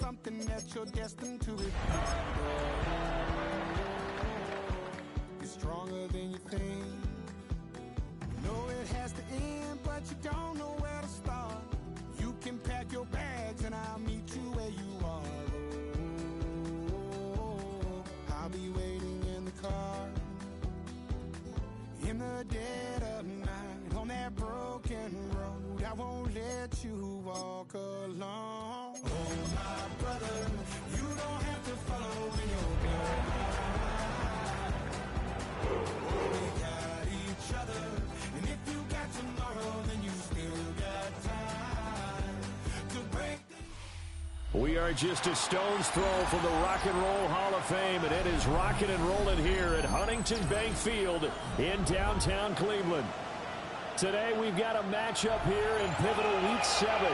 something that you're destined to be. You're stronger than you think. You know it has to end, but you don't know where to start. You can pack your bags and I'll meet you where you are. Oh, I'll be waiting in the car in the dead of night on that broken road. I won't let you walk alone. Oh, my brother, you don't have to follow in your blind. We got each other, and if you got tomorrow, then you still got time to break. We are just a stone's throw from the Rock and Roll Hall of Fame, and it is rocking and rolling here at Huntington Bank Field in downtown Cleveland. Today we've got a matchup here in pivotal Week 7,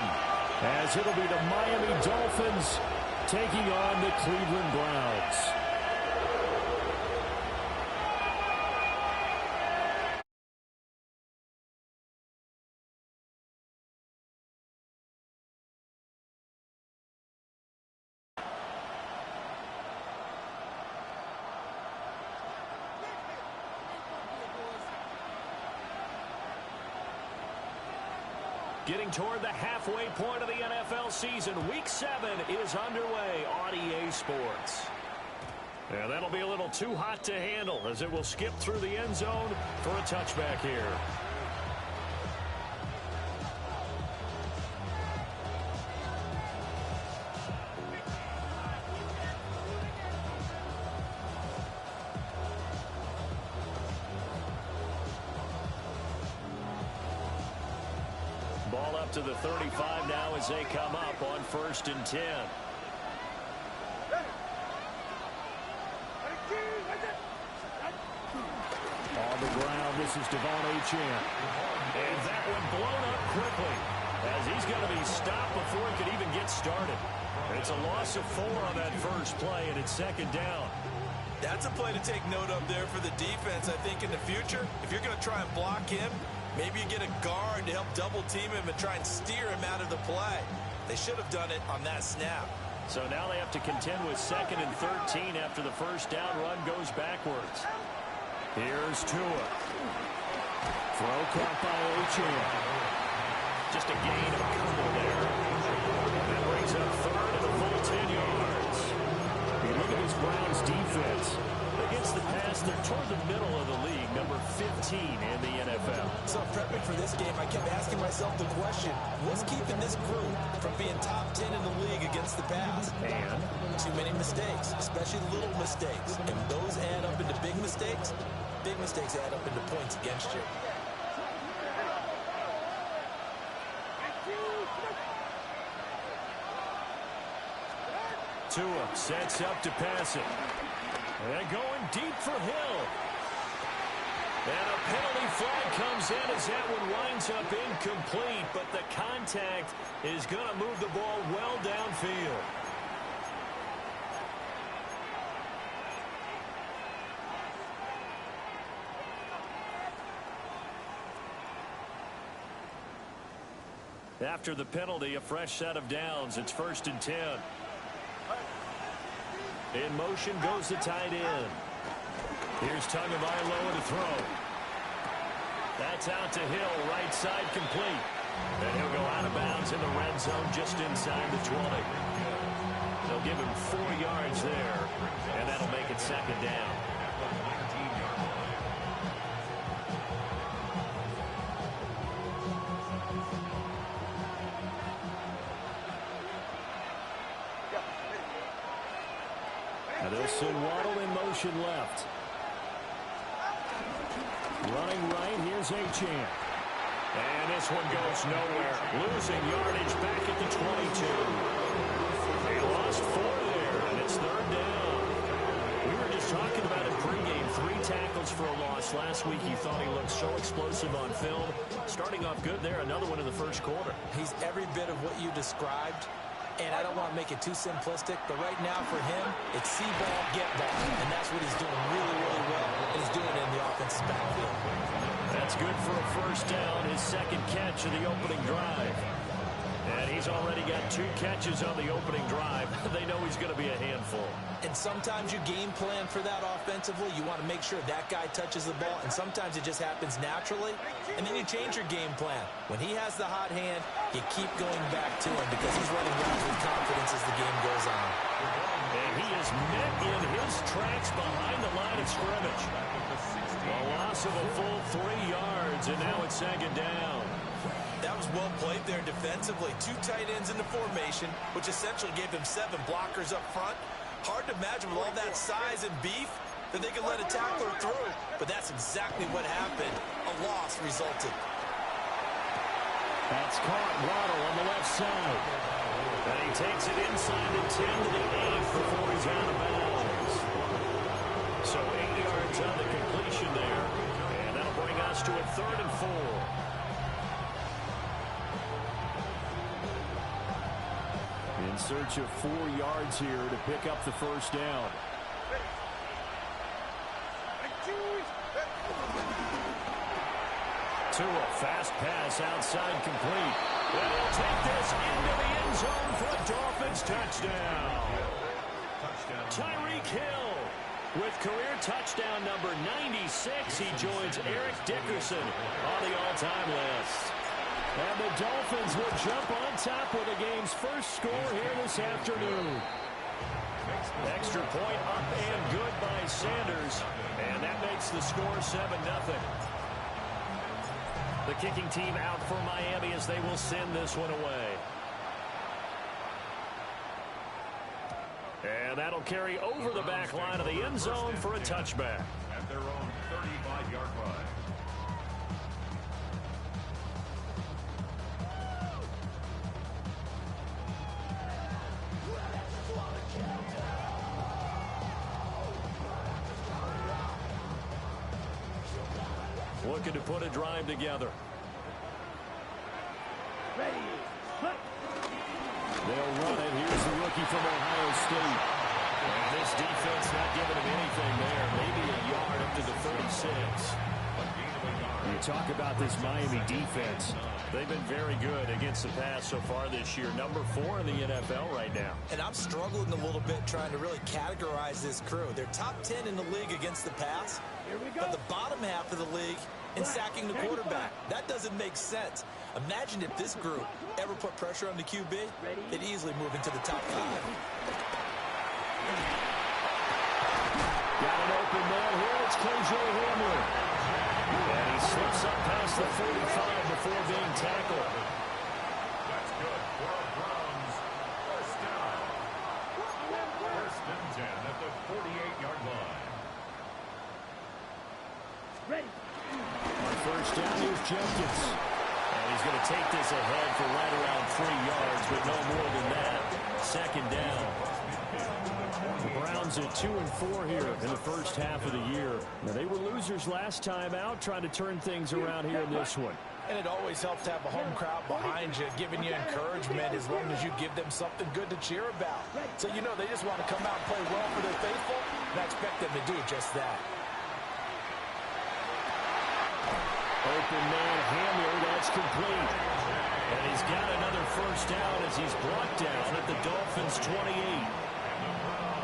as it'll be the Miami Dolphins taking on the Cleveland Browns. Getting toward the halfway point of the NFL season. Week 7 is underway on EA Sports. And that'll be a little too hot to handle as it will skip through the end zone for a touchback here. Ball up to the 35 now as they come up on 1st and 10. On the ground, this is Devon Achane. And that one blown up quickly as he's going to be stopped before he could even get started. It's a loss of 4 on that first play, and it's 2nd down. That's a play to take note of there for the defense, I think, in the future. If you're going to try and block him, maybe you get a guard to help double-team him and try and steer him out of the play. They should have done it on that snap. So now they have to contend with 2nd and 13 after the first down run goes backwards. Here's Tua. Throw caught by Achane. Just a gain of a couple there. That brings up 3rd and a full 10 yards. You look at this Browns defense. Against the pass, they're toward the middle of the league, number 15 in the NFL. So prepping for this game, I kept asking myself the question, what's keeping this group from being top 10 in the league against the pass? And too many mistakes, especially little mistakes. And those add up into big mistakes. Big mistakes add up into points against you. Tua sets up to pass it. And going deep for Hill. And a penalty flag comes in as that one winds up incomplete, but the contact is going to move the ball well downfield. After the penalty, a fresh set of downs. It's 1st and 10. In motion goes the tight end. Here's Tagovailoa to throw. That's out to Hill, right side complete. And he'll go out of bounds in the red zone just inside the 20. They'll give him 4 yards there, and that'll make it 2nd down. Now they'll send Waddle in motion left. Running right, here's Achane. And this one goes nowhere. Losing yardage back at the 22. They lost 4 there, and it's 3rd down. We were just talking about it pregame. 3 tackles for a loss. Last week he thought he looked so explosive on film. Starting off good there, another one in the first quarter. He's every bit of what you described. And I don't want to make it too simplistic, but right now for him, it's see ball, get ball. And that's what he's doing really, really well. And he's doing it in the offensive backfield. That's good for a first down, his 2nd catch of the opening drive. And he's already got 2 catches on the opening drive. They know he's going to be a handful. And sometimes you game plan for that offensively. You want to make sure that guy touches the ball, and sometimes it just happens naturally. And then you change your game plan. When he has the hot hand, you keep going back to him because he's running routes with confidence as the game goes on. And he is met in his tracks behind the line of scrimmage. A loss of a full 3 yards, and now it's 2nd down. That was well played there defensively. 2 tight ends in the formation, which essentially gave him 7 blockers up front. Hard to imagine with all that size and beef that they could let a tackler through. But that's exactly what happened. A loss resulted. That's caught. Waddle on the left side. And he takes it inside the 10 to the 8 before he's out of bounds. So 8 yards on the completion there. And that'll bring us to a 3rd and 4. In search of 4 yards here to pick up the first down. Tua, fast pass outside complete. And he'll take this into the end zone for a Dolphins touchdown. Tyreek Hill with career touchdown number 96. He joins Eric Dickerson on the all-time list. And the Dolphins will jump on top with the game's first score here this afternoon. Extra point up and good by Sanders. And that makes the score 7-0. The kicking team out for Miami as they will send this one away. And that'll carry over the back line of the end zone for a touchback. At their own 35-yard line. Looking to put a drive together. They'll run it. Here's the rookie from Ohio State. And this defense not giving him anything there. Maybe a yard up to the 36. You talk about this Miami defense. They've been very good against the pass so far this year. Number 4 in the NFL right now. And I'm struggling a little bit trying to really categorize this crew. They're top 10 in the league against the pass, but the bottom half of the league in sacking the quarterback. That doesn't make sense. Imagine if this group ever put pressure on the QB, they'd easily move into the top 5. Got an open man here. It's KJ Hamler. And he slips up past the 45 before being tackled. That's good for a Browns first down. First and 10 at the 48-yard line. Ready. On first down, here's Jenkins. And he's going to take this ahead for right around 3 yards, but no more than that. 2nd down. The Browns at 2-4 here in the first half of the year. Now, they were losers last time out, trying to turn things around here in this one. And it always helps to have a home crowd behind you, giving you encouragement as long as you give them something good to cheer about. So, you know, they just want to come out and play well for their faithful, and I expect them to do just that. Open man, Hamler, that's complete. And he's got another first down as he's brought down at the Dolphins' 28.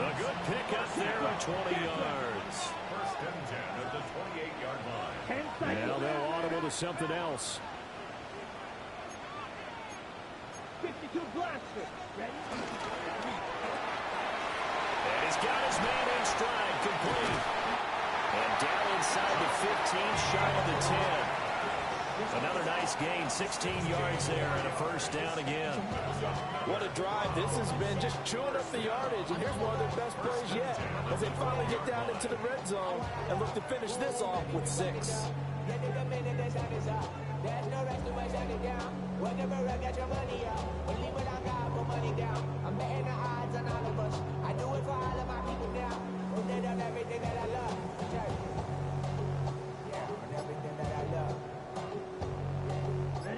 A good pick up there at 20 yards. First and 10 at the 28-yard line. Now they'll audible to something else. 52 blaster. Ready? And he's got his man in stride, complete. And down inside the 15, shy of the 10. Another nice gain, 16 yards there, and a first down again. What a drive this has been, just chewing up the yardage. And here's one of their best plays yet, as they finally get down into the red zone and look to finish this off with 6.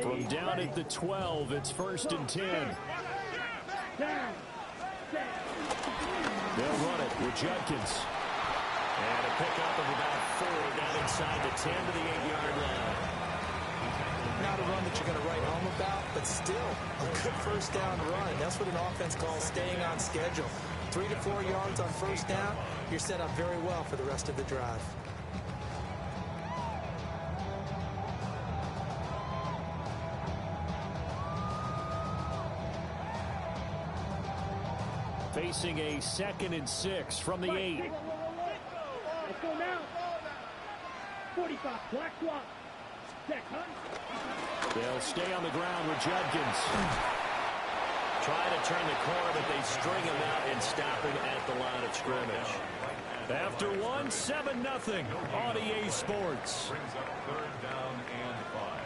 From down at the 12, it's 1st and 10. They'll run it with Judkins. And a pickup of about 4 down inside the 10 to the 8-yard line. Not a run that you're going to write home about, but still a good first down run. That's what an offense calls staying on schedule. 3 to 4 yards on first down, you're set up very well for the rest of the drive. Facing a 2nd and 6 from the 8. Let's go now. 45, black swap. Check, hunt. They'll stay on the ground with Judkins. Try to turn the corner, but they string him out and stop him at the line of scrimmage. After 1, 7-0 on EA Sports. Brings up 3rd down and 5.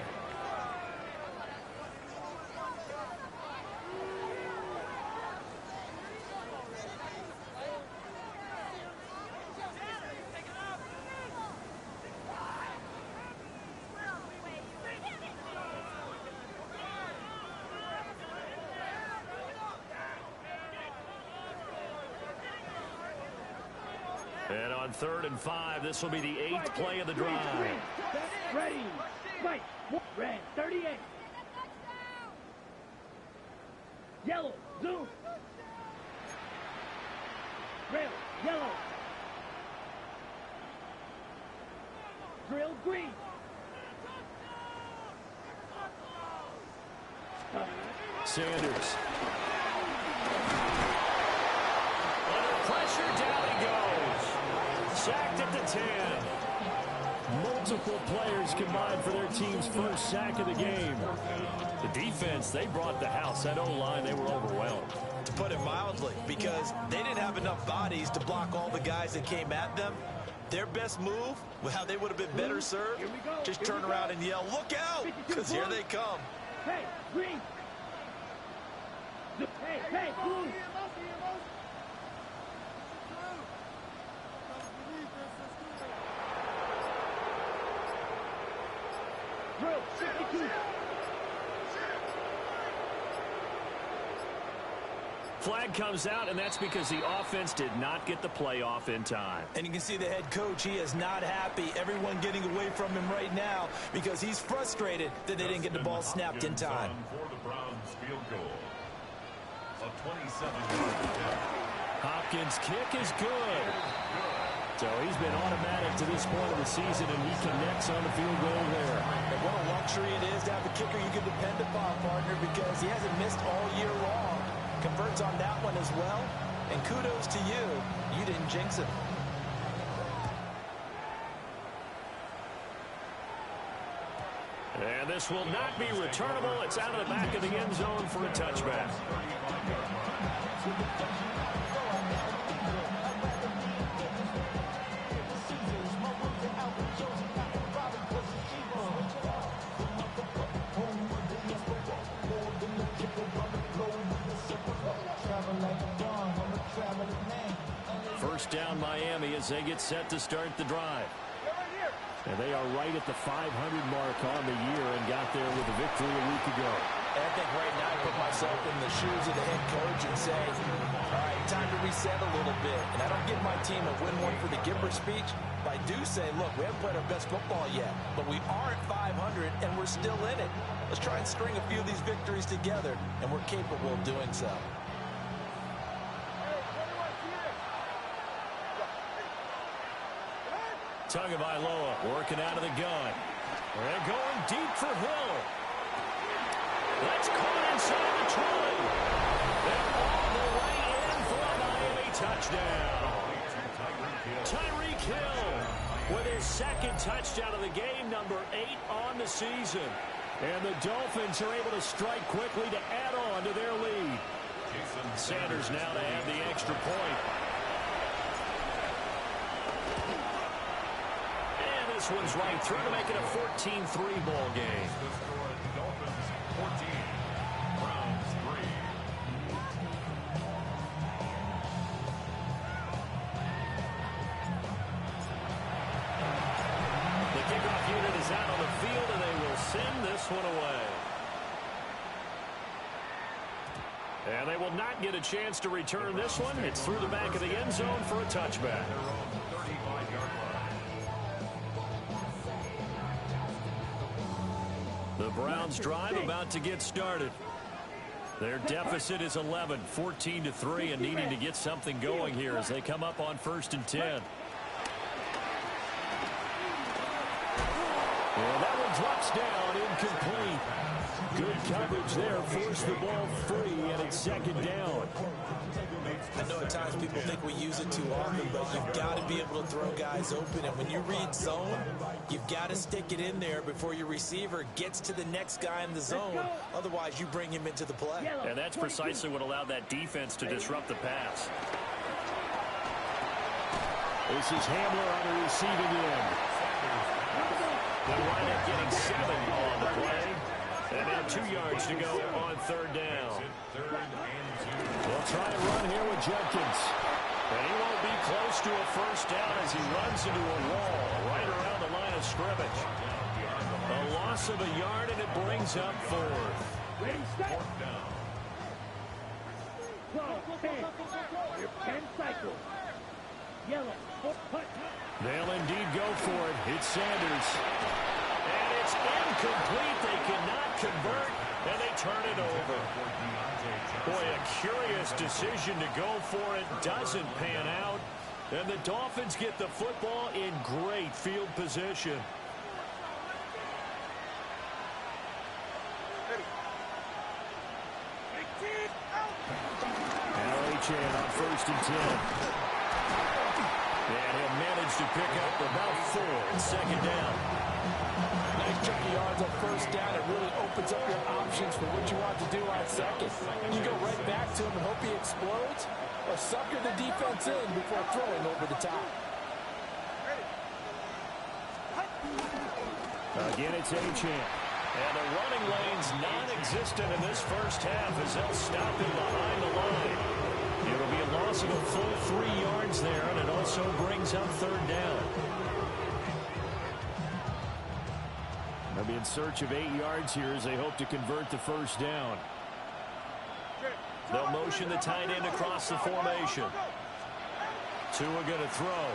And on 3rd and 5, this will be the 8th play of the drive. Ready. Fight. Red. 38. Yellow. Zoom. Red. Yellow. Drill. Green. Sanders. Under pressure, down he goes. Sacked at the 10. Multiple players combined for their team's first sack of the game. The defense, they brought the house. That O-line, they were overwhelmed. To put it mildly, because they didn't have enough bodies to block all the guys that came at them. Their best move, how they would have been better served, just turn around and yell, "Look out!" Because here they come. Hey, green. Hey, blue. Drill, 62. Flag comes out, and that's because the offense did not get the play off in time. And you can see the head coach, he is not happy. Everyone getting away from him right now because he's frustrated that they didn't get the ball snapped in time. For the Browns field goal. A 27-yard attempt. Hopkins' kick is good. So he's been automatic to this point of the season, and he connects on the field goal there. And what a luxury it is to have a kicker you can depend upon, partner, because he hasn't missed all year long. Converts on that one as well. And kudos to you. You didn't jinx it. And this will not be returnable. It's out of the back of the end zone for a touchback. First down Miami as they get set to start the drive. And they are right at the 500 mark on the year and got there with a victory a week ago. And I think right now I put myself in the shoes of the head coach and say, all right, time to reset a little bit. And I don't give my team a win one for the Gipper speech, but I do say, look, we haven't played our best football yet, but we are at 500 and we're still in it. Let's try and string a few of these victories together, and we're capable of doing so. Tagovailoa working out of the gun. They're going deep for Hill. That's caught inside the 20. They're all the way in for a Miami touchdown. Tyreek Hill with his 2nd touchdown of the game, number 8 on the season. And the Dolphins are able to strike quickly to add on to their lead. Sanders now to add the extra point. This one's right through to make it a 14-3 ball game. Dolphins 14, Browns 3. The kickoff unit is out on the field, and they will send this one away. And they will not get a chance to return this one. It's through the back of the end zone for a touchback. The Browns drive about to get started. Their deficit is 11, 14-3, and needing to get something going here as they come up on 1st and 10. Well, that one drops down, incomplete. Good coverage there, forced the ball free, and it's 2nd down. I know at times people think we use it too often, but you've got to be able to throw guys open. And when you read zone, you've got to stick it in there before your receiver gets to the next guy in the zone. Otherwise, you bring him into the play. And that's precisely what allowed that defense to disrupt the pass. This is Hamler on the receiving end. They'll wind up getting 7 on the play. And now 2 yards to go on 3rd down. They'll try to run here with Jenkins. And he won't be close to a 1st down as he runs into a wall right around the line of scrimmage. A loss of a yard, and it brings up 4th. Ready, set. 12, 10. Your 10 cycles. Yellow, punt. They'll indeed go for it. It's Sanders. And it's incomplete. They cannot convert, and they turn it over. Boy, a curious decision to go for it. Doesn't pan out. And the Dolphins get the football in great field position. Now Achane on 1st and 10. And he'll manage to pick up about 4 in 2nd down. Nice chunky yards on 1st down. It really opens up your options for what you want to do on 2nd. You go right back to him and hope he explodes, or sucker the defense in before throwing over the top. Again, it's Achane. And the running lane's non-existent in this 1st half as they'll stop him behind the line. It'll be a loss of a full 3 yards there, and it also brings up 3rd down. They'll be in search of 8 yards here as they hope to convert the 1st down. They'll motion the tight end across the formation. Tua going to throw.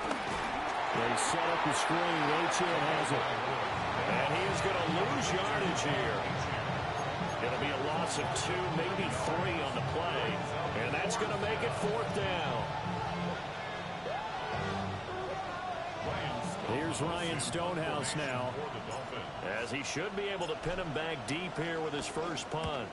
They set up the screen. Achane has it. And he is going to lose yardage here. It'll be a loss of 2, maybe 3 on the play. And that's going to make it 4th down. Here's Ryan Stonehouse now, as he should be able to pin him back deep here with his 1st punt.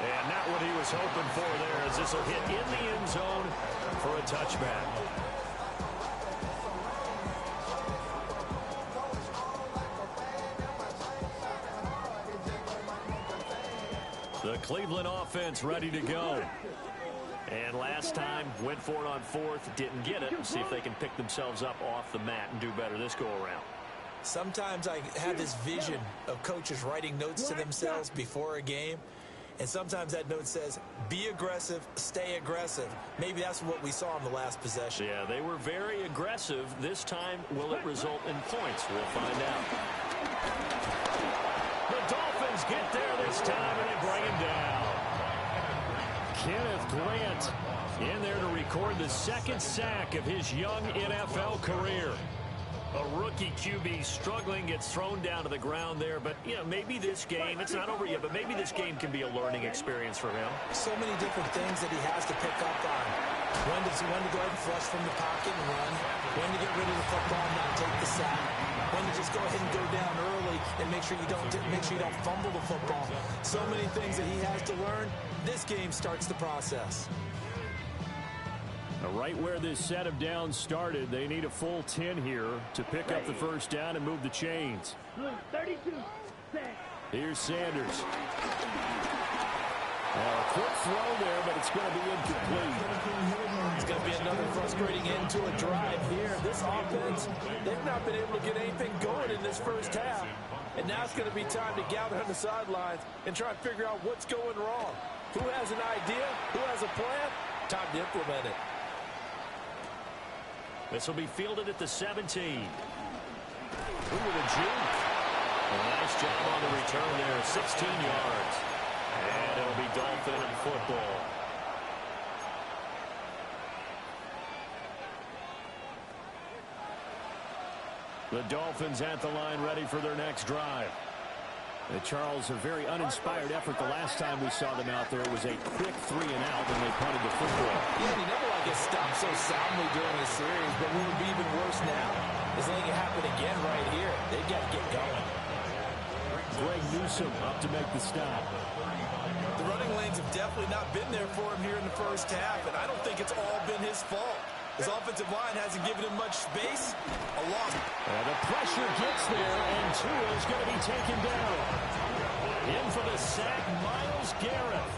And not what he was hoping for there, as this will hit in the end zone for a touchback. The Cleveland offense ready to go. And last time, went for it on 4th, didn't get it. See if they can pick themselves up off the mat and do better this go-around. Sometimes I have this vision of coaches writing notes to themselves before a game. And sometimes that note says, be aggressive, stay aggressive. Maybe that's what we saw in the last possession. Yeah, they were very aggressive. This time, will it result in points? We'll find out. The Dolphins get there this time, and they bring him down. Kenneth Grant in there to record the 2nd sack of his young NFL career. A rookie QB struggling, gets thrown down to the ground there. But, you know, maybe this game, it's not over yet, but maybe this game can be a learning experience for him. So many different things that he has to pick up on. When to go ahead and flush from the pocket and run. When to get rid of the football and not take the sack. When to just go ahead and go down early and make sure you don't fumble the football. So many things that he has to learn. This game starts the process. Right where this set of downs started, they need a full 10 here to pick up the 1st down and move the chains. 32, set. Here's Sanders. A quick throw there, but it's going to be incomplete. It's going to be another frustrating end to a drive here. This offense, they've not been able to get anything going in this 1st half. And now it's going to be time to gather on the sidelines and try and figure out what's going wrong. Who has an idea? Who has a plan? Time to implement it. This will be fielded at the 17. Ooh, with a juke. A nice job on the return there, 16 yards. And it'll be Dolphin football. The Dolphins at the line, ready for their next drive. Charles, a very uninspired effort the last time we saw them out there. It was a quick 3-and-out when they punted the football. Yeah, you never like get stopped so soundly during a series, but what would be even worse now is letting it happen again right here. They got to get going. Greg Newsome up to make the stop. The running lanes have definitely not been there for him here in the first half, and I don't think it's all been his fault. His offensive line hasn't given him much space. A loss. The pressure gets there, and Tua is going to be taken down. In for the sack, Myles Garrett.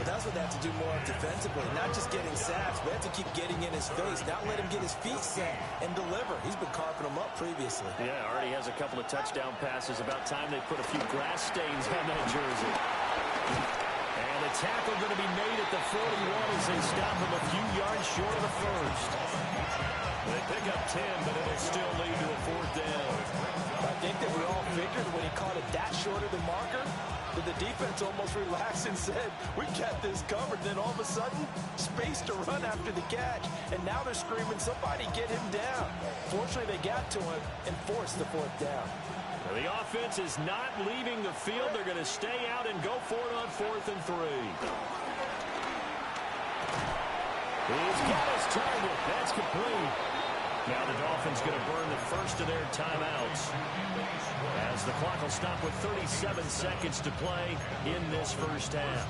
But that's what they have to do more defensively, not just getting sacks, but have to keep getting in his face, not let him get his feet set and deliver. He's been carving them up previously. Yeah, already has a couple of touchdown passes. About time they put a few grass stains on that jersey. And the tackle going to be made at the 41 as they stop him a few yards short of the first. They pick up 10, but it'll still lead to a fourth down. I think that we all figured when he caught it that short of the marker, that the defense almost relaxed and said, we got this covered. Then all of a sudden, space to run after the catch. And now they're screaming, somebody get him down. Fortunately, they got to him and forced the fourth down. Now, the offense is not leaving the field. They're going to stay out and go for it on 4th and 3. He's got his target. That's complete. Now the Dolphins going to burn the first of their timeouts as the clock will stop with 37 seconds to play in this first half.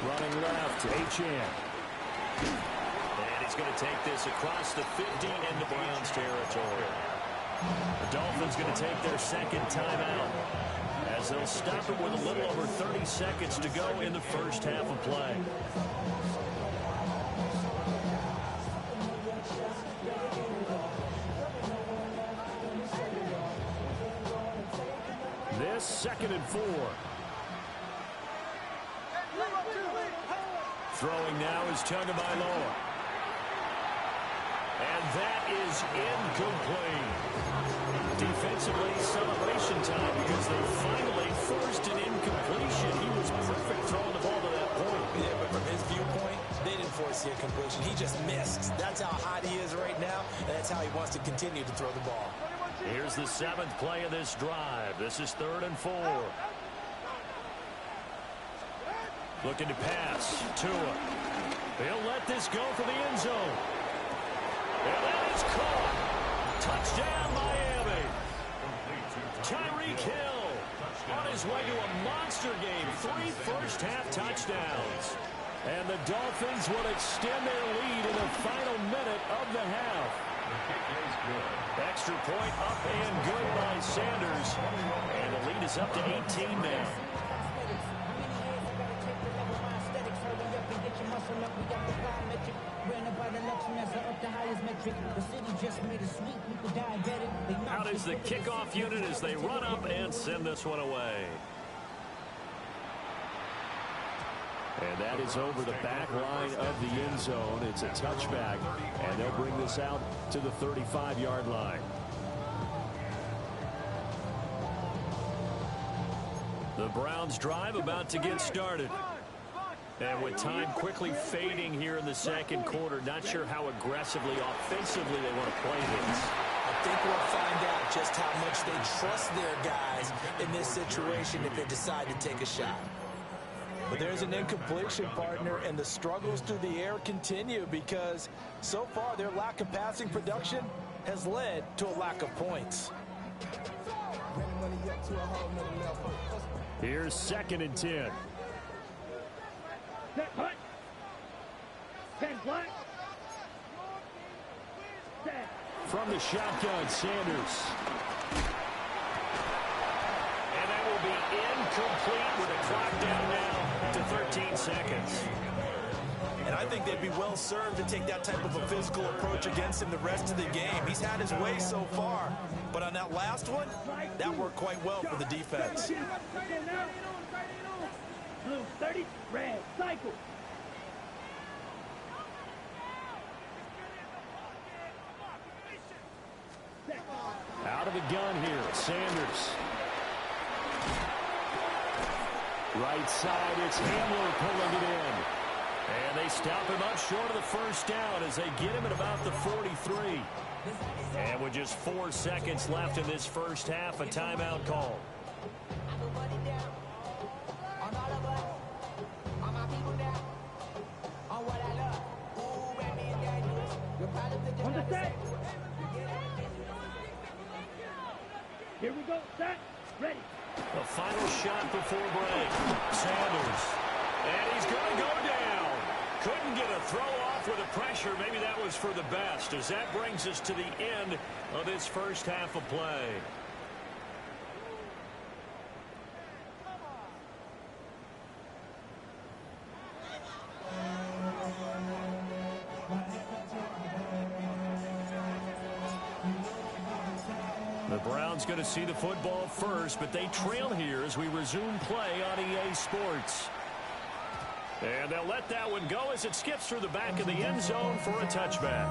Running left, Achane. And he's going to take this across the 50 into Browns territory. The Dolphins going to take their second timeout as they'll stop it with a little over 30 seconds to go in the first half of play. This 2nd and 4. Throwing now is Tagovailoa. And that is incomplete. Defensively, celebration time because they finally forced an incompletion. He was perfect throwing the ball to that point. Yeah, but from his viewpoint, they didn't force the incompletion. He just missed. That's how hot he is right now, and that's how he wants to continue to throw the ball. Here's the 7th play of this drive. This is 3rd and 4. Looking to pass. Tua. He'll let this go for the end zone. And that is caught. Touchdown, Miami. Tyreek Hill on his way to a monster game. 3 first-half touchdowns. And the Dolphins will extend their lead in the final minute of the half. Extra point up and good by Sanders. And the lead is up to 18 now. Out is the kickoff unit as they run up and send this one away. And that is over the back line of the end zone. It's a touchback, and they'll bring this out to the 35-yard line. The Browns drive about to get started. And with time quickly fading here in the second quarter, not sure how aggressively, offensively they want to play this. I think we'll find out just how much they trust their guys in this situation if they decide to take a shot. But there's an incompletion, partner, and the struggles through the air continue because so far their lack of passing production has led to a lack of points. Here's 2nd and 10. Set punt. 10 flat. Set. From the shotgun, Sanders. And that will be incomplete with a clock down now to 13 seconds. And I think they'd be well served to take that type of a physical approach against him the rest of the game. He's had his way so far, but on that last one, that worked quite well for the defense. Blue 30, red, cycle. Out of the gun here, Sanders. Right side, it's Hamler pulling it in. And they stop him up short of the first down as they get him at about the 43. And with just 4 seconds left in this first half, a timeout call. On the set. Here we go, set, ready. The final shot before break. Sanders. And he's going to go down. Couldn't get a throw off with the pressure. Maybe that was for the best, as that brings us to the end of this first half of play. The Browns going to see the football first, but they trail here as we resume play on EA Sports. And they'll let that one go as it skips through the back of the end zone for a touchback.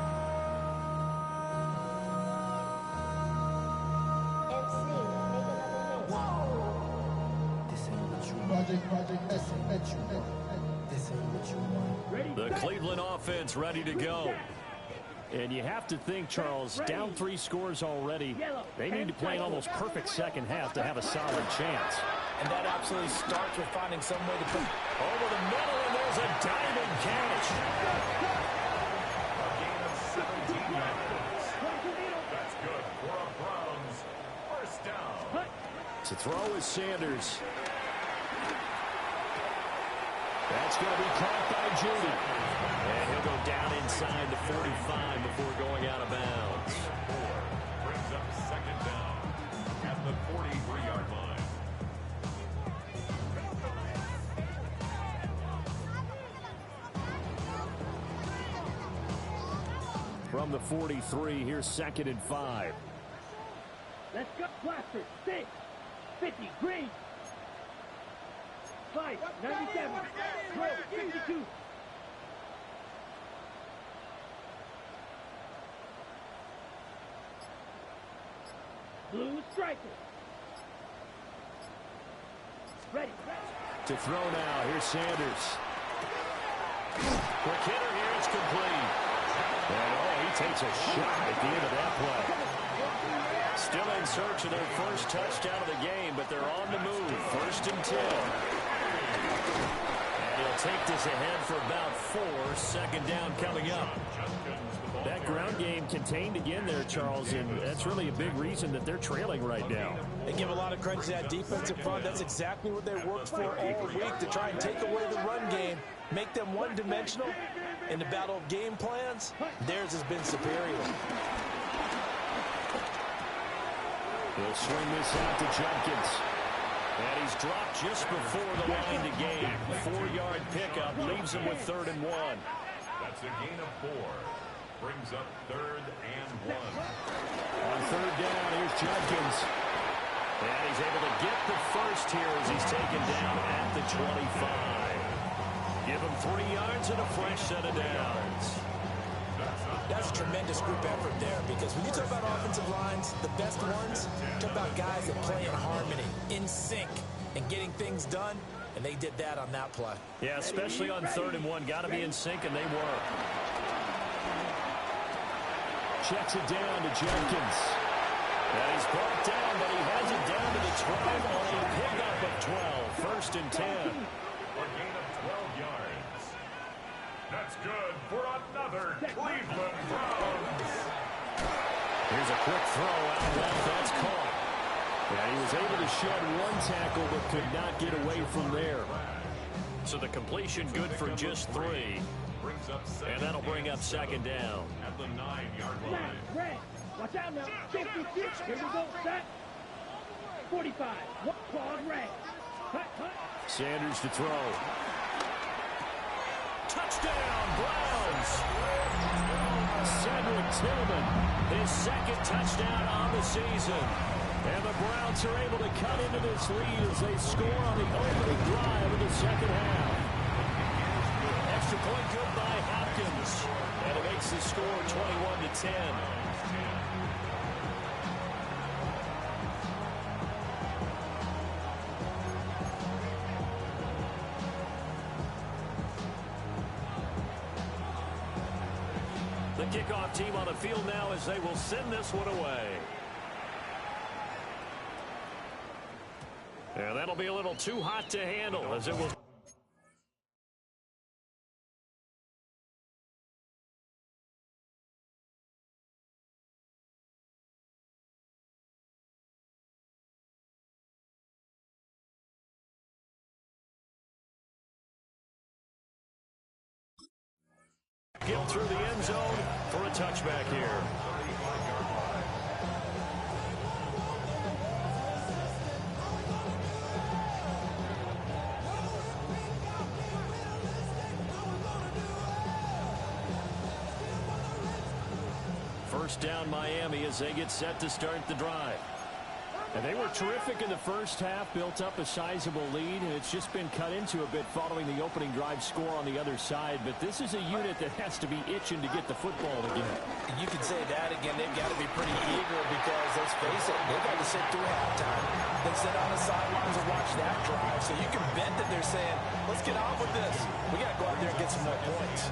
The Cleveland offense ready to go. And you have to think, Charles, down 3 scores already. They need to play an almost perfect second half to have a solid chance. And that absolutely starts with finding some way to put over the middle, and there's a diving catch. A gain of 17 yards. That's good for a Browns first down. To throw is Sanders. That's going to be caught by Judy. And he'll go down inside the 45 before going out of bounds. Brings up second down at the 43-yard line. From the 43, here's 2nd and 5. Let's go, Blaster, 6, 50, green. 5, 97, 12, 52. Blue striker. Ready. To throw now, here's Sanders. Quick hitter here, it's complete. And he takes a shot at the end of that play. Still in search of their first touchdown of the game, but they're on the move. 1st and 10. And he'll take this ahead for about 4. 2nd down coming up. That ground game contained again there, Charles, and that's really a big reason that they're trailing right now. They give a lot of credit to that defensive front. That's exactly what they worked for all week, to try and take away the run game, make them one-dimensional. In the battle of game plans, theirs has been superior. He'll swing this out to Jenkins. And he's dropped just before the line to gain. 4-yard pickup leaves him with 3rd and 1. That's a gain of 4. Brings up 3rd and 1. On 3rd down, here's Jenkins. And he's able to get the first here as he's taken down at the 25. Give him 3 yards and a fresh set of downs. That's a tremendous group effort there, because when you talk about offensive lines, the best ones, talk about guys that play in harmony, in sync, and getting things done, and they did that on that play. Yeah, especially on 3rd and 1. Got to be in sync, and they were. Checks it down to Jenkins. And he's brought down, but he has it down to the 12 on a pickup of 12. 1st and 10. A gain of 12 yards. That's good for another Cleveland Browns. Here's a quick throw out left. That's caught. Yeah, he was able to shed 1 tackle, but could not get away from there. So the completion good for just 3. And that'll bring up 2nd down. At the 9-yard line. Red. Watch out now. 56. Here we go. Set. 45. Claude red. Cut. Sanders to throw. touchdown, Browns. Cedric Tillman, his second touchdown on the season. And the Browns are able to cut into this lead as they score on the opening drive of the second half. Extra point good by Hopkins. And it makes the score 21-10. The kickoff team on the field now as they will send this one away. And that'll be a little too hot to handle as it will. Get through the end zone for a touchback here. First down Miami as they get set to start the drive. And they were terrific in the first half, built up a sizable lead, and it's just been cut into a bit following the opening drive score on the other side. But this is a unit that has to be itching to get the football again. You can say that again. They've got to be pretty eager because, let's face it, they've got to sit through halftime, then sit on the sidelines and watch that drive. So you can bet that they're saying, let's get on with this. We got to go out there and get some more points.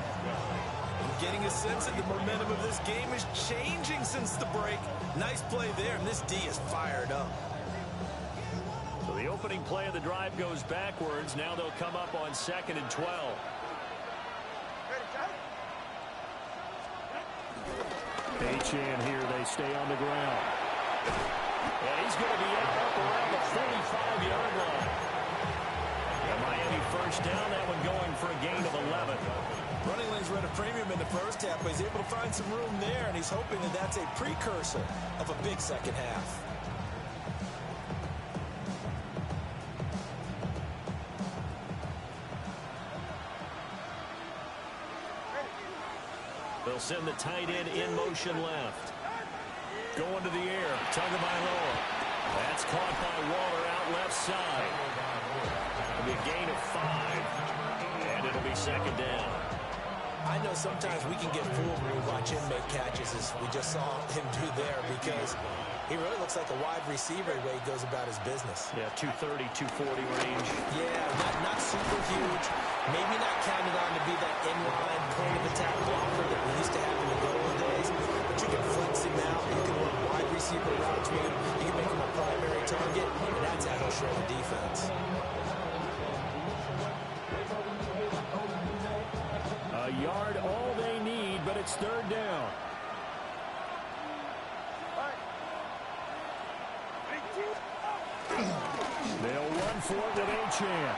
I'm getting a sense that the momentum of this game is changing since the break. Nice play there, and this D is fired up. So the opening play of the drive goes backwards. Now they'll come up on 2nd and 12. Achane here. They stay on the ground. And he's going to be up around the 45-yard line. And Miami first down. That one going for a gain of 11. Running lanes were at a premium in the first half, but he's able to find some room there, and he's hoping that that's a precursor of a big second half. They'll send the tight end in motion left. Going to the air. Tagovailoa. That's caught by Waller out left side. It'll be a gain of 5. And it'll be second down. I know sometimes we can get fooled when we watch him make catches, as we just saw him do there, because he really looks like a wide receiver the way he goes about his business. Yeah, 230, 240 range. Yeah, not super huge. Maybe not counted on to be that inline point of attack blocker that we used to have in the good old days, but you can flex him out. You can run wide receiver routes with him. You can make him a primary target, and that's how he'll show the defense. A yard all they need, but it's third down. They'll run for it with Achane.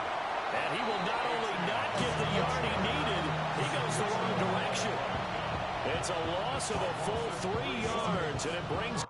And he will not only not get the yard he needed, he goes the wrong direction. It's a loss of a full 3 yards, and it brings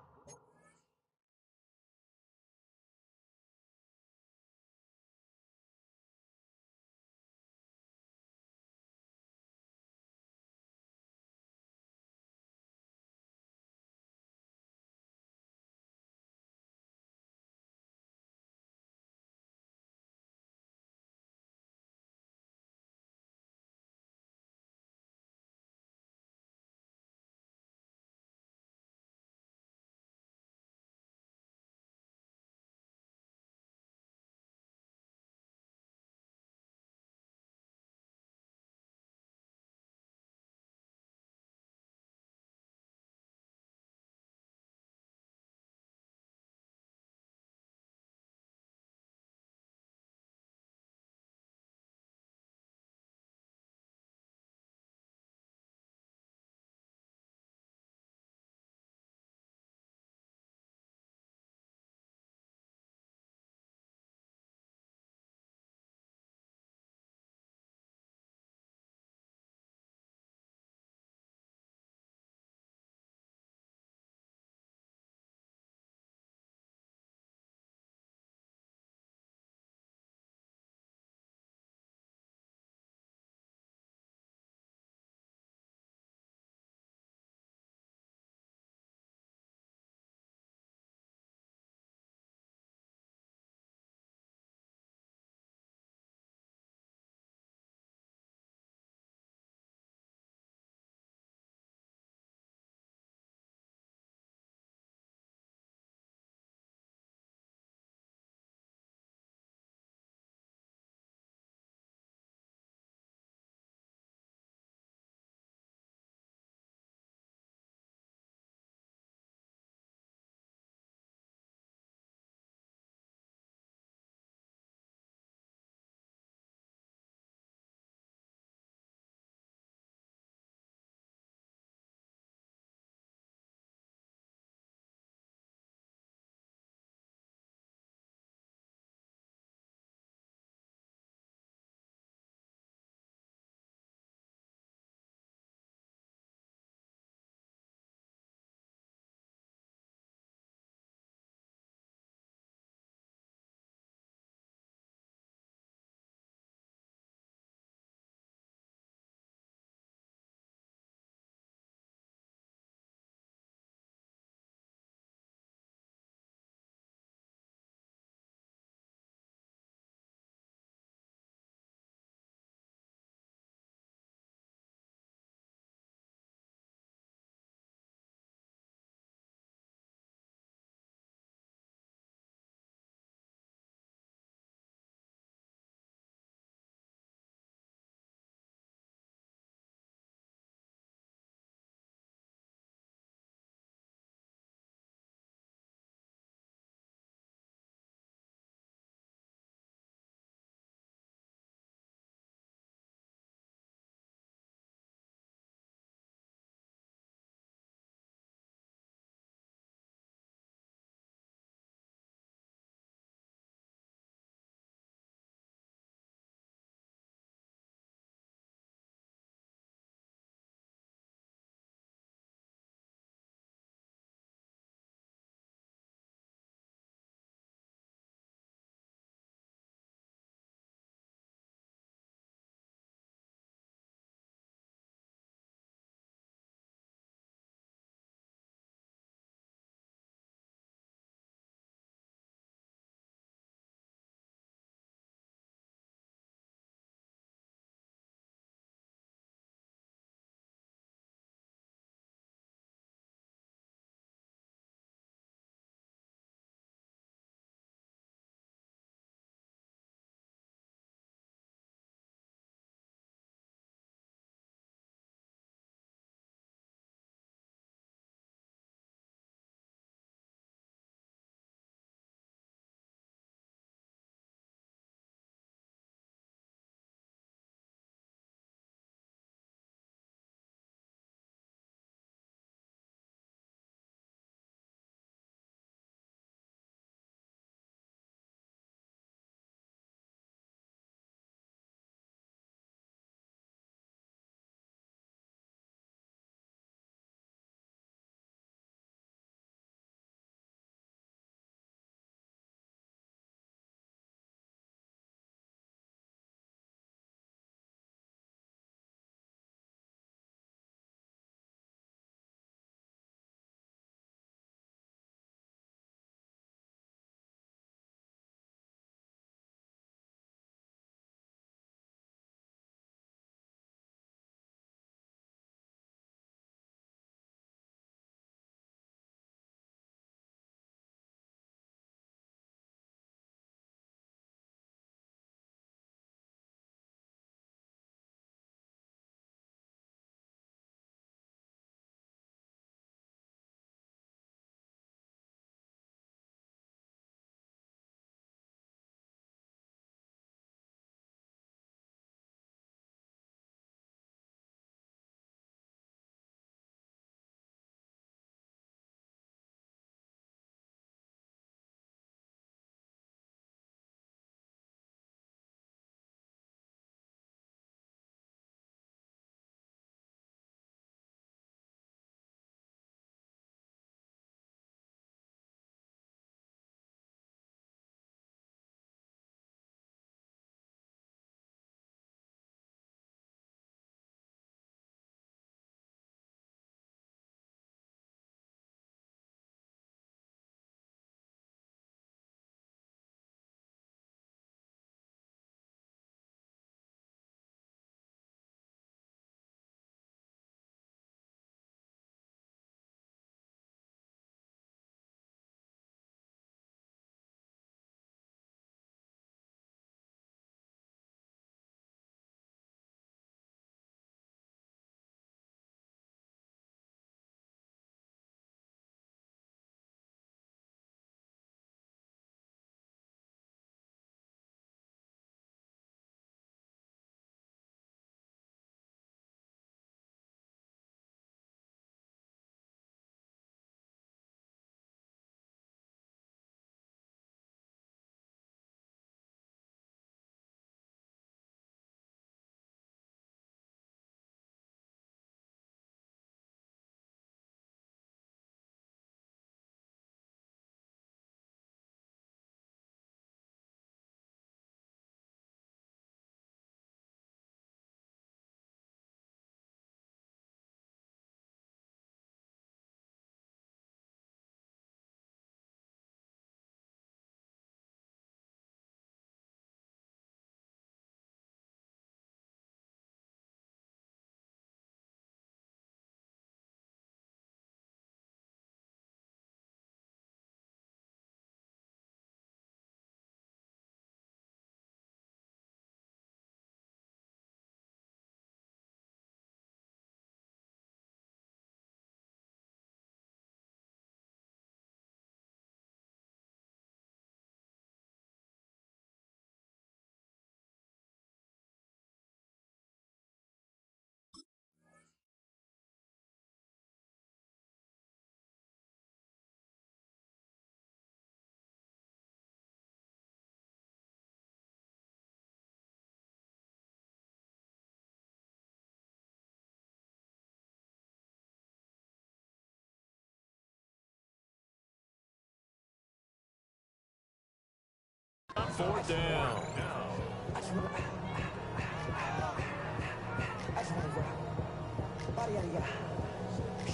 4th down.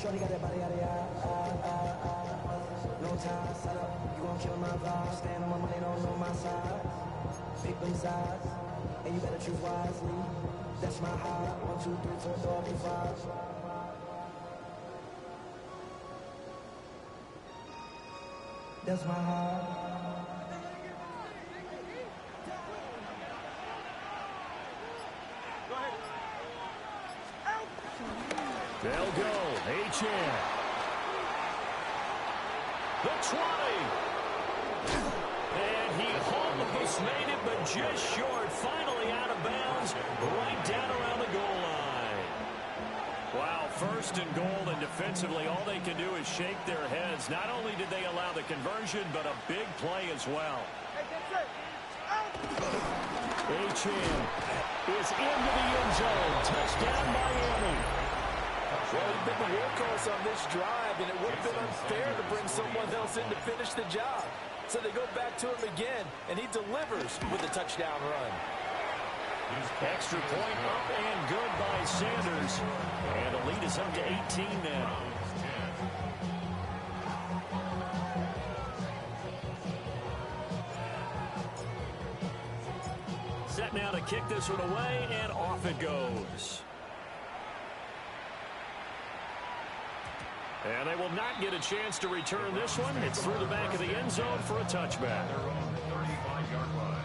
Shorty got that body, no time, set up, you gon' kill my vibe. Stand on my money, don't know my side. Pick them sides, and you better choose wisely. That's my high. 1, 2, 3, 4, 5. That's my high. They'll go. Achane. The 20. And he almost made it, but just short. Finally out of bounds, right down around the goal line. Wow, 1st and goal, and defensively, all they can do is shake their heads. Not only did they allow the conversion, but a big play as well. Achane is into the end zone. Touchdown, Miami. Well, he's been the workhorse on this drive, and it would have been unfair to bring someone else in to finish the job. So they go back to him again, and he delivers with a touchdown run. Extra point up and good by Sanders. And the lead is up to 18 now. Set now to kick this one away, and off it goes. And they will not get a chance to return this one. It's through the back of the end zone for a touchback. Their own 35-yard line.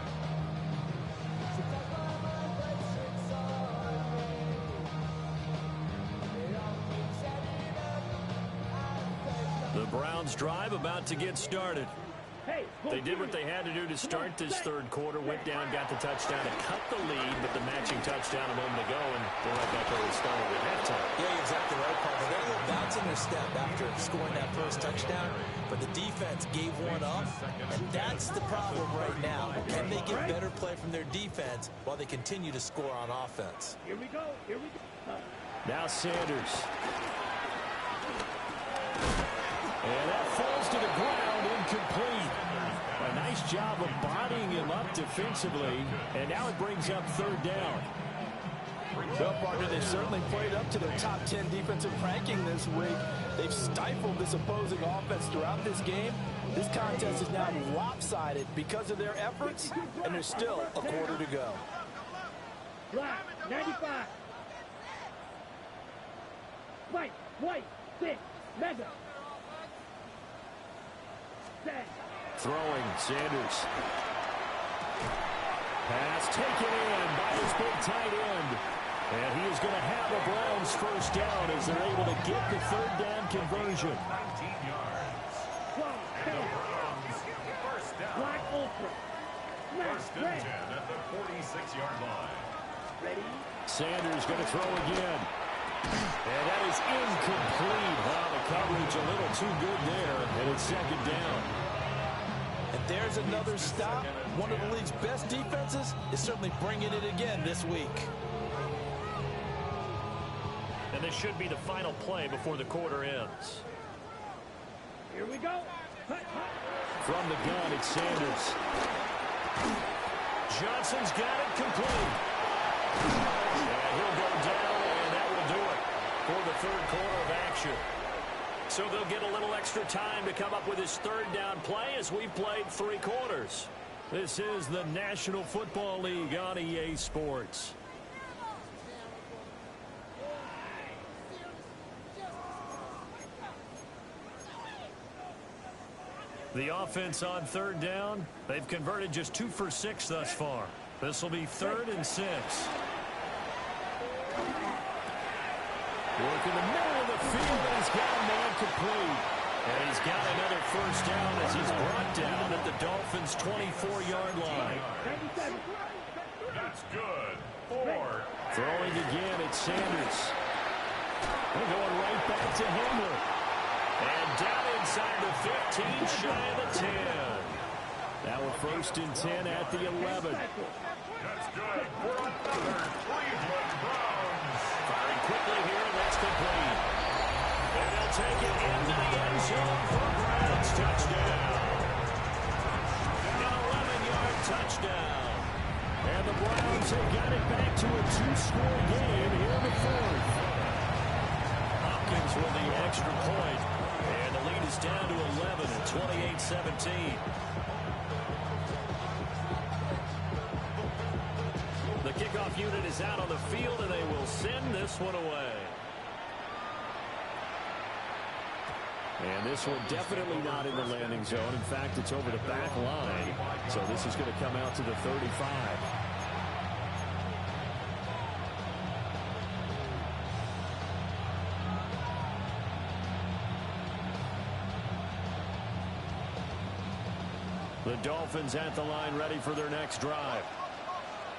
The Browns drive about to get started. They did what they had to do to start this 3rd quarter. Went down, got the touchdown to cut the lead, but the matching touchdown a moment ago, and they're right back where they started at halftime. Yeah, you're exactly right, Paul. They got a little bounce in their step after scoring that first touchdown, but the defense gave one up, and that's the problem right now. Can they get better play from their defense while they continue to score on offense? Here we go. Now Sanders. And that falls to the ground, incomplete. A nice job of bodying him up defensively, and now it brings up 3rd down. Well, partner, they've certainly played up to their top 10 defensive ranking this week. They've stifled this opposing offense throughout this game. This contest is now lopsided because of their efforts, and there's still a quarter to go. Black, 95. White, 6, mega. Throwing, Sanders. Pass taken in by his big tight end. And he is going to have a Browns 1st down as they're able to get the 3rd down conversion. 19 yards. And the Browns, 1st down. Black Ultra. 1st and 10 at the 46-yard line. Ready? Sanders going to throw again. And that is incomplete. Wow, the coverage a little too good there. And it's 2nd down. And there's another stop. One of the league's best defenses is certainly bringing it again this week. And this should be the final play before the quarter ends. Here we go. From the gun, it's Sanders. Johnson's got it complete. And he'll go down, and that will do it for the 3rd quarter of action. So they'll get a little extra time to come up with his 3rd down play as we've played 3 quarters. This is the National Football League on EA Sports. The offense on 3rd down, they've converted just 2 for 6 thus far. This will be 3rd and 6. Work in the middle of the field, and he's got a man complete. And he's got another 1st down as he's brought down at the Dolphins' 24-yard line. That's good. 4. Throwing again, it's Sanders. They're going right back to Hamler. And down inside the 15, shy of the 10. Now we're 1st and 10 at the 11. That's good for another Cleveland Browns. Firing quickly here, and that's complete. And they'll take it into the end zone for a Browns touchdown. An 11-yard touchdown. And the Browns have got it back to a two-score game here in the fourth. Hopkins with the extra point. And the lead is down to 11 at 28-17. The kickoff unit is out on the field, and they will send this one away. And this one definitely not in the landing zone. In fact, it's over the back line. So this is going to come out to the 35. The Dolphins at the line ready for their next drive.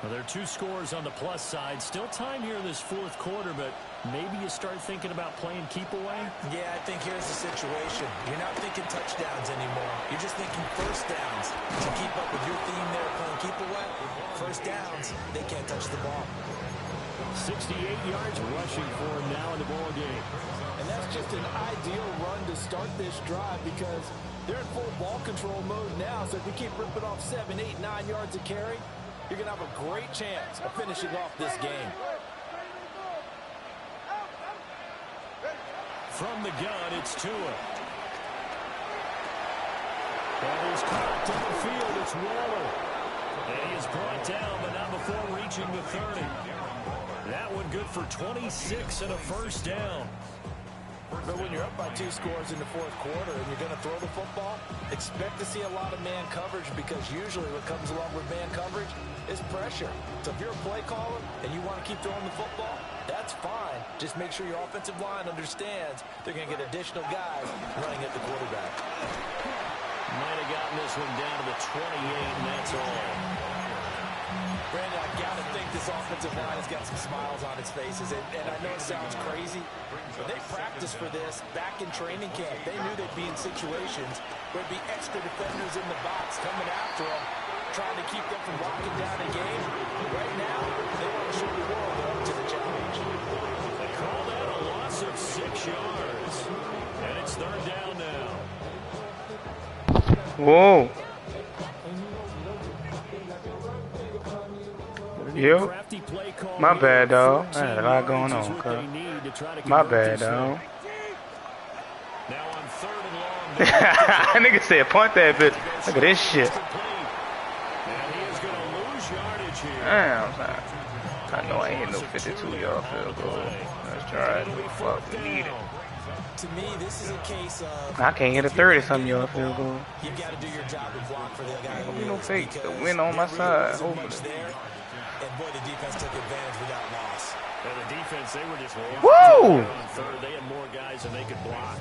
Well, there are two scores on the plus side. Still time here in this fourth quarter, but maybe you start thinking about playing keep away? Yeah, I think here's the situation. You're not thinking touchdowns anymore. You're just thinking first downs. To keep up with your theme there playing keep away, first downs, they can't touch the ball. 68 yards rushing for him now in the ball game. And that's just an ideal run to start this drive because they're in full ball control mode now. So if you keep ripping off 7, 8, 9 yards a carry, you're going to have a great chance of finishing off this game. From the gun, it's Tua. And he's caught downfield. It's Waller. And he is brought down, but not before reaching the 30. That one good for 26 and a first down. But when you're up by 2 scores in the fourth quarter and you're going to throw the football, expect to see a lot of man coverage because usually what comes along with man coverage is pressure. So if you're a play caller and you want to keep throwing the football, that's fine. Just make sure your offensive line understands they're going to get additional guys running at the quarterback. Might have gotten this one down to the 28, and that's all. Brandon, I got to think this offensive line has got some smiles on its faces. And I know it sounds crazy, but they practiced for this back in training camp. They knew they'd be in situations where there'd be extra defenders in the box coming after them, trying to keep them from locking down a game. Right now, they want to show the world they're up to the challenge. They call that a loss of 6 yards. And it's third down now. Whoa. Yo, my bad, dog. I had a lot going on, cuz. My bad, dog. Nigga said punt that bitch. Look at this shit. Damn, son. I know I ain't no 52-yard field goal. Let's try it. Fuck, we need it. To me, this is a case of I can't hit a 30-something-yard field goal. You've got to do your job and block for the guy. Don't be no fake. The win on my side. Hopefully. And boy, the defense took advantage without loss. And the defense, they were just woo! On third. They had more guys than they could block.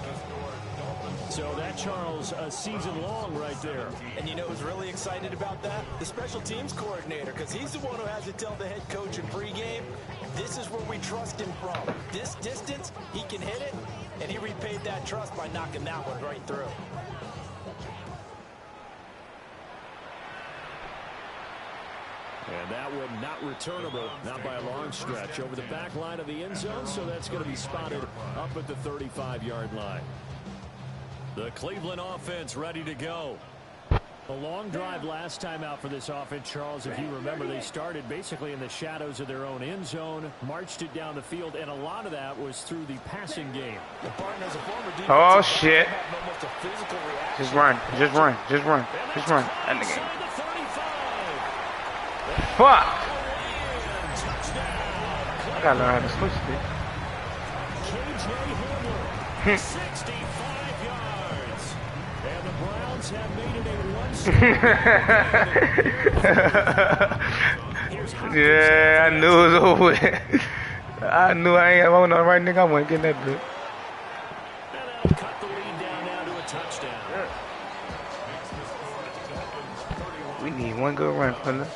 So that, Charles, a season long right there. And you know who's really excited about that? The special teams coordinator, because he's the one who has to tell the head coach in pregame, this is where we trust him from. This distance, he can hit it, and he repaid that trust by knocking that one right through. And that one not returnable, not by a long stretch, over the back line of the end zone, so that's going to be spotted up at the 35-yard line. The Cleveland offense ready to go. A long drive last time out for this offense, Charles. If you remember, they started basically in the shadows of their own end zone, marched it down the field, and a lot of that was through the passing game. Oh, shit. Just run. Just run. Just run. Just run. End the game. Fuck! I gotta learn how to switch this. 65 yards. And the Browns have made it a one. Yeah, I knew it was over with. I knew I wasn't on the right nigga. I wasn't getting that bit. And that'll cut the lead down now to a touchdown. We need one good run, fellas.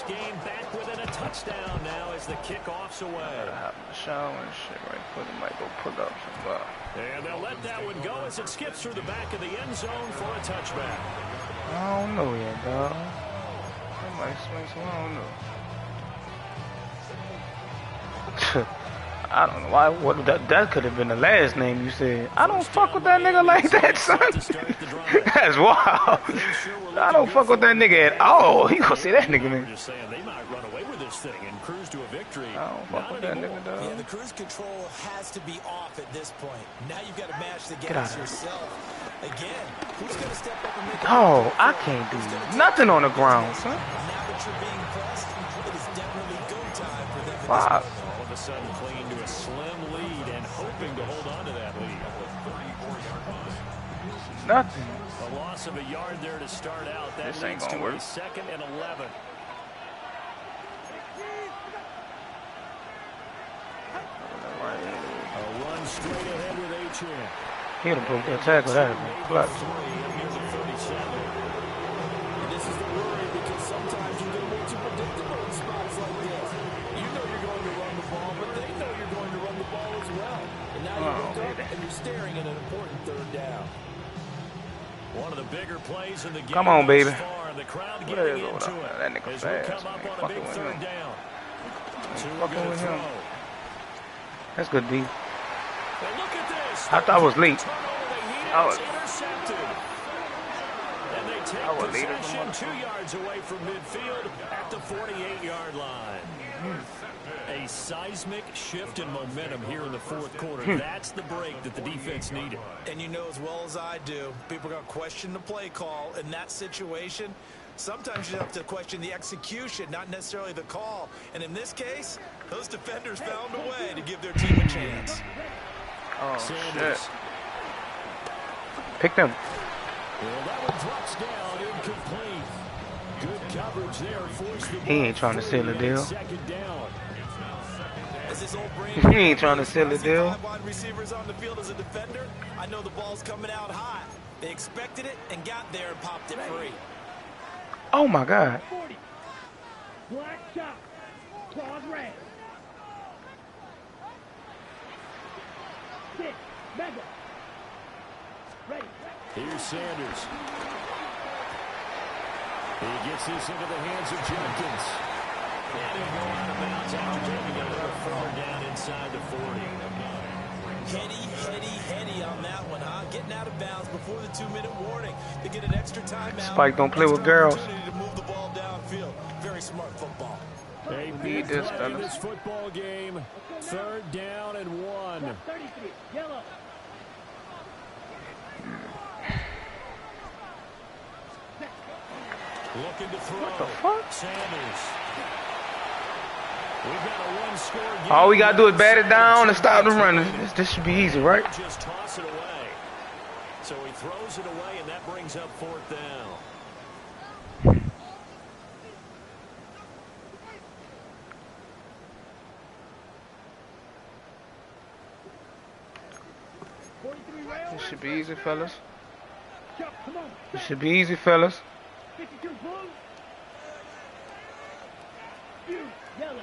Game back within a touchdown now as the kickoff's away. I have a shower and shit right quick. I might go pull up some And they'll let that one go as it skips through the back of the end zone for a touchback. I don't know yet, dog. That might swing, so I don't know. I don't know why. What that could have been the last name you said. I don't fuck with that nigga like that, son. That's wild. I don't fuck with that nigga at all. You gonna say that nigga, man? Just saying they might run away with this thing and cruise to a victory. I don't fuck with that nigga, dog. Yeah, the cruise control has to be off at this point. Now you've got to match the gas yourself. Again, who's gonna step up and make it? Oh, I can't do nothing on the ground, son. Now that you're being pressed, it is definitely go time for them. Fuck. All of a sudden clinging to a slim lead and hoping to hold on to that lead. Nothing. A loss of a yard there to start out. That This ain't leads gonna to work. a 2nd and 11. A run straight ahead with Achane. He'd have broke that tackle. That would have been clutch. This is the worry because sometimes you get way too predictable in spots like this. You know you're going to run the ball, but they know you're going to run the ball as well. And now you look up and you're staring at an important 3rd down. One of the bigger plays in the game. Come on, baby. Far, the crowd What getting is into going on? it. That nigga As we fast, come up man. on a Fucking big with 3rd him. down. Fucking with him. That's good, D. And look at this. I thought I was late. I was. Intercepted. And they take I was late as a possession 2 yards away from midfield at the 48-yard line. A seismic shift in momentum here in the 4th quarter. That's the break that the defense needed. And you know as well as I do, people are going to question the play call in that situation. Sometimes you have to question the execution, not necessarily the call. And in this case, those defenders found a way to give their team a chance. Oh, Sanders. shit. Pick them. Well, that one drops down, incomplete. Good coverage there. Forced the He ain't trying to seal the deal. 2nd down. As this old brain He ain't trying to seal the deal. 5 wide receivers on the field as a defender, I know the ball's coming out high. They expected it and got there and popped it free. Oh my God. 40. Black shot. Claws red. 6. Mega. Ready. Here's Sanders. He gets this into the hands of Jenkins. And he'll go out of bounds after taking another 4 down inside the 40. Heady on that one, huh? Getting out of bounds before the 2-minute warning. They get an extra timeout. Spike don't play with girls. To move the ball downfield. Very smart football. A need big this, play in fellas. this football game. 3rd down and 1. 33. Yellow. Looking to throw. What the fuck? Sanders. We've got a 1-score game. All we gotta do is bat it down and stop the run. This should be easy, right? Just toss it away. So he throws it away, and that brings up 4th down. This should be easy, fellas. Chuck, come on. This should be easy, fellas. 52 blue. You. Yellow.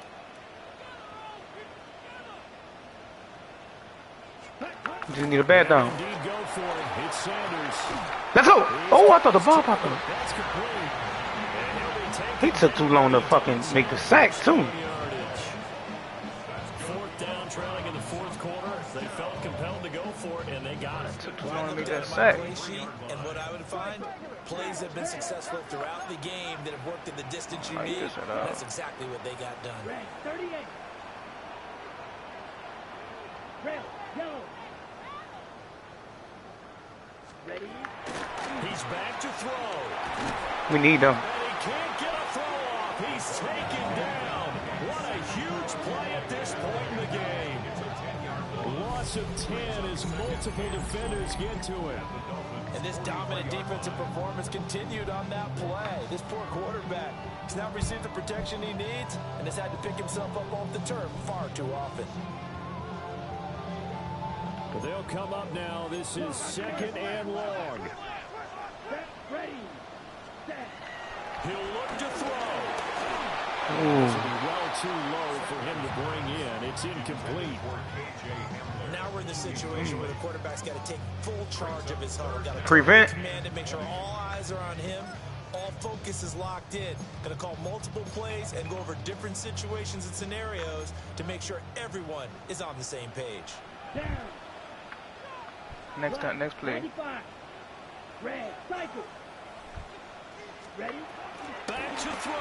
Just need a bat down. Indeed, go for it. It's Sanders. Let's go. Oh, I thought the ball popped up. That's complete. And he'll be taken He took too long to fucking make the sack, too. yardage. 4th down, trailing in the 4th quarter. They felt compelled to go for it, and they got it. Took too When I long to looked make at that my sack. play sheet and what I would find, plays have been successful throughout the game that have worked in the distance you Oh, you need. just said, oh. That's exactly what they got done. Red. 38. Red. Yellow. Ready. He's back to throw. We need them. And he can't get a throw off. He's taken down. What a huge play at this point in the game. Loss of 10 as multiple defenders get to it. And this dominant defensive performance continued on that play. This poor quarterback has now received the protection he needs and has had to pick himself up off the turf far too often. But they'll come up now. This is 2nd and long. Set. Ready. Set. He'll look to throw. Ooh. This will be well too low for him to bring in. It's incomplete. Now we're in the situation where the quarterback's got to take full charge of his huddle. Got to Prevent. command and make sure all eyes are on him. all focus is locked in. Going to call multiple plays and go over different situations and scenarios to make sure everyone is on the same page. Down. Next play. 95. Red, cycle. Ready? Back to throw.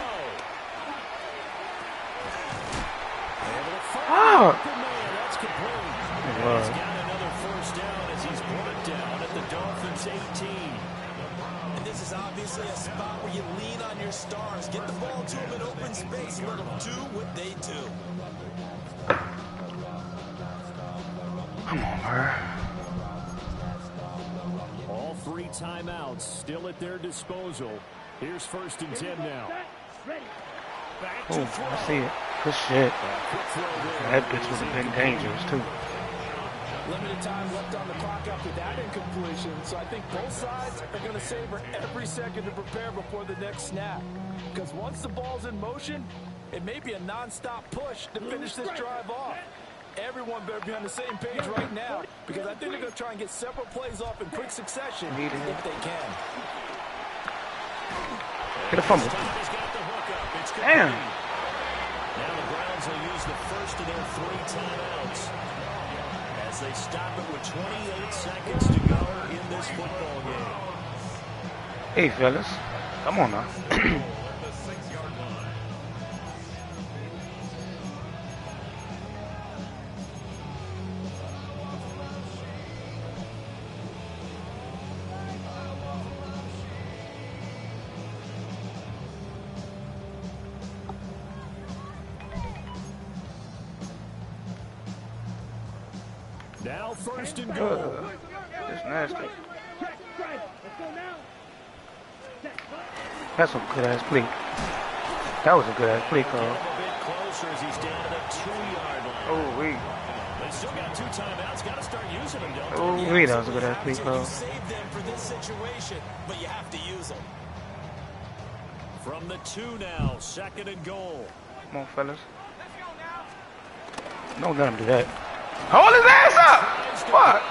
Oh! That's complete. He's got another first down as he's brought down at the Dolphins 18. And this is obviously a spot where you lean on your stars. Get the ball to them in open space and let them do what they do. Come on, bro. All 3 timeouts still at their disposal. Here's 1st and 10 now. Back to throw. I see it. Good shit. That bitch would have been dangerous, too. Limited time left on the clock after that incompletion, so I think both sides are going to savor every second to prepare before the next snap. Because once the ball's in motion, it may be a non-stop push to finish this drive off. Everyone better be on the same page right now, because I think they're going to try and get several plays off in quick succession if they can. Get a fumble. Damn. Now the Browns will use the first of their 3 timeouts as they stop it with 28 seconds to go in this football game. Hey, fellas. Come on now. Now 1st and goal. That's nasty. That's a good ass play. That was a good ass play call. A bit closer as he's down to the 2-yard line. Oh, wait. They still got 2 timeouts. Got to start using them, don't they? Oh, wait. That was a good ass play call. You save them for this situation, but you have to use them. From the 2 now, 2nd and goal. Come on, fellas. Don't let him do that. Hold his ass up! What?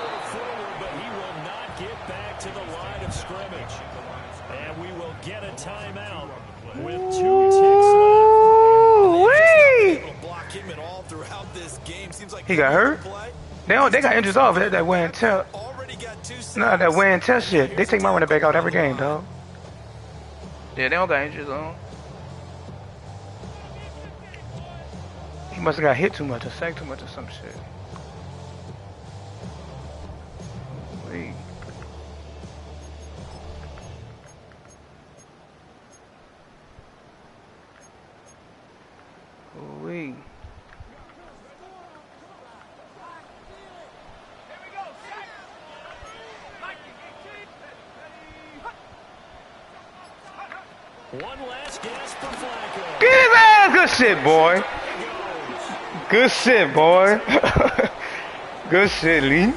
But he will not get back to the line of scrimmage. And we will get a timeout with 2 ticks left. Block him at all throughout this game. Seems like he got hurt? They got injuries off of that wear and tear. Nah, that wear and tear shit. They take my running back out every game, dog. Yeah, they don't got injuries on. He must have got hit too much or sacked too much or some shit. Wait. Wait. One last gasp for Flacco. Get his ass! Good shit, boy. Good shit, boy. Good shit, Lee.